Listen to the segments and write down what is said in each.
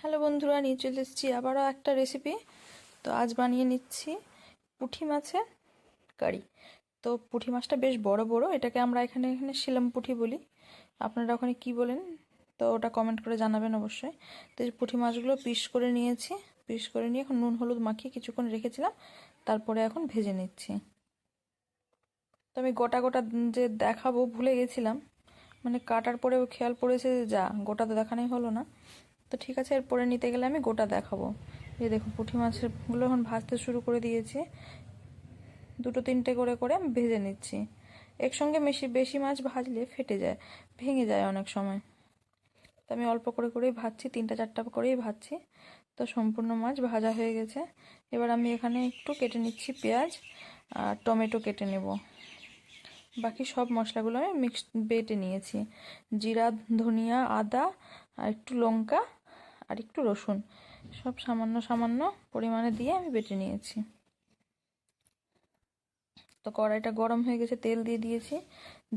Hello বন্ধুরা, নিয়ে চলে এসেছি আবারও একটা রেসিপি। তো আজ বানিয়ে নিচ্ছি পুঁটি মাছের কারি। তো পুঁটি মাছটা বেশ বড় বড়, এটাকে আমরা এখানে শিলাম পুঁটি বলি। আপনারা ওখানে কি বলেন তো ওটা কমেন্ট করে জানাবেন অবশ্যই। তো এই পুঁটি মাছগুলো পিস করে নিয়েছি, পিস করে নিয়ে এখন নুন হলুদ মাখিয়ে কিছুক্ষণ রেখেছিলাম, তারপরে এখন ভেজে নিচ্ছি। তো আমি গোটা গোটা যে দেখাবো ভুলে গেছিলাম, মানে কাটার পরেও খেয়াল পড়েছে যে যা গোটা তো দেখানোই হলো না। তো ঠিক আছে, এরপরে নিতে গেলে আমি গোটা দেখাবো। এই দেখুন পুঁটি মাছগুলো এখন ভাজতে শুরু করে দিয়েছি, দুটো তিনটে করে করে আমি ভেজে নিচ্ছি। একসঙ্গে বেশি বেশি মাছ ভাজলে ফেটে যায়, ভেঙে যায় অনেক সময়। তো আমি অল্প করে করেই ভাজছি, তিনটা চারটা করেই ভাজছি। তো সম্পূর্ণ মাছ ভাজা হয়ে গেছে। এবার আমি এখানে একটু কেটে নিচ্ছি পেঁয়াজ আর টমেটো কেটে নেব। বাকি সব মশলাগুলো আমি বেটে নিয়েছি, জিরা ধনিয়া আদা আর একটু লঙ্কা আর একটু রসুন, সব সামান্য সামান্য পরিমাণে দিয়ে আমি বেটে নিয়েছি। তো কড়াইটা গরম হয়ে গেছে, তেল দিয়ে দিয়েছি,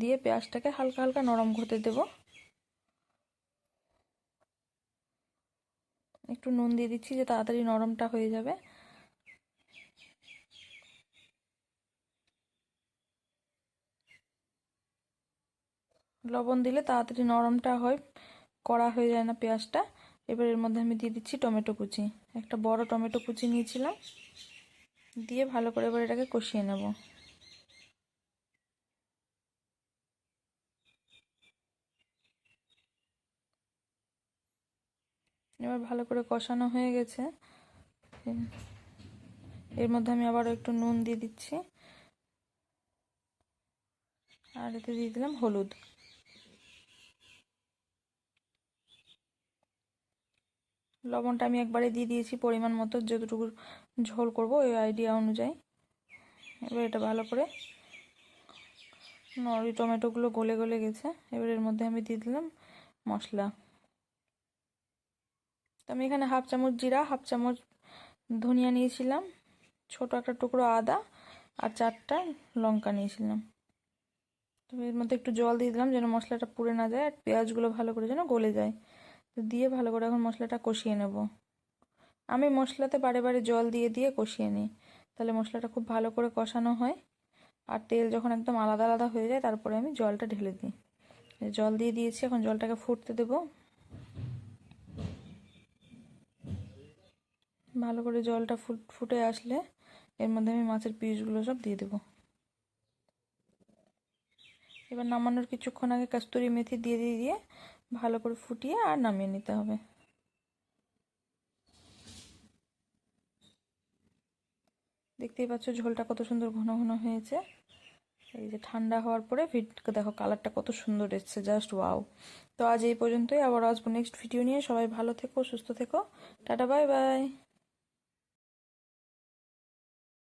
দিয়ে পেঁয়াজটাকে হালকা হালকা নরম হতে দেব। একটু নুন দিয়ে দিচ্ছি যে তাড়াতাড়ি নরমটা হয়ে যাবে। লবণ দিলে তাড়াতাড়ি নরমটা হয়, কড়া হয়ে যায় না পেঁয়াজটা। এবার এর মধ্যে আমি দিয়ে দিচ্ছি টমেটো কুচি, একটা বড় টমেটো কুচি নিয়েছিলাম, দিয়ে ভালো করে এবার এটাকে কষিয়ে নেব। এবার ভালো করে কষানো হয়ে গেছে, এর মধ্যে আমি আবার একটু নুন দিয়ে দিচ্ছি, আর এতে দিয়ে দিলাম হলুদ। লবণটা আমি একবারে দিয়ে দিয়েছি পরিমাণ মতো, যতটুকু ঝোল করব ওই আইডিয়া অনুযায়ী। এবার এটা ভালো করে টমেটোগুলো গলে গলে গেছে, এবার এর মধ্যে আমি দিয়ে দিলাম মশলা। তো আমি এখানে হাফ চামচ জিরা, হাফ চামচ ধনিয়া নিয়েছিলাম, ছোট একটা টুকরো আদা আর 4টা লঙ্কা নিয়েছিলাম। তো এর মধ্যে একটু জল দিয়ে দিলাম যেন মশলাটা পুড়ে না যায়, আর পেঁয়াজগুলো ভালো করে যেন গলে যায়। তো দিয়ে ভালো করে এখন মশলাটা কষিয়ে নেব। আমি মশলাতে বারে বারে জল দিয়ে দিয়ে কষিয়ে নিই, তাহলে মশলাটা খুব ভালো করে কষানো হয়। আর তেল যখন একদম আলাদা আলাদা হয়ে যায় তারপরে আমি জলটা ঢেলে দিই। জল দিয়ে দিয়েছি, এখন জলটাকে ফুটতে দেব। ভালো করে জলটা ফুটে আসলে এর মধ্যে আমি মাছের পিসগুলো সব দিয়ে দেবো। এবার নামানোর কিছুক্ষণ আগে কস্তুরি মেথি দিয়ে দিয়ে দিয়ে ভালো করে ফুটিয়ে আর নামিয়ে নিতে হবে। দেখতেই পাচ্ছ ঝোলটা কত সুন্দর ঘন ঘন হয়েছে। এই যে ঠান্ডা হওয়ার পরে দেখো কালারটা কত সুন্দর এসেছে, জাস্ট ওয়াও। তো আজ এই পর্যন্তই, আবার আসবো নেক্সট ভিডিও নিয়ে। সবাই ভালো থেকো, সুস্থ থেকো, টাটা বাই বাই।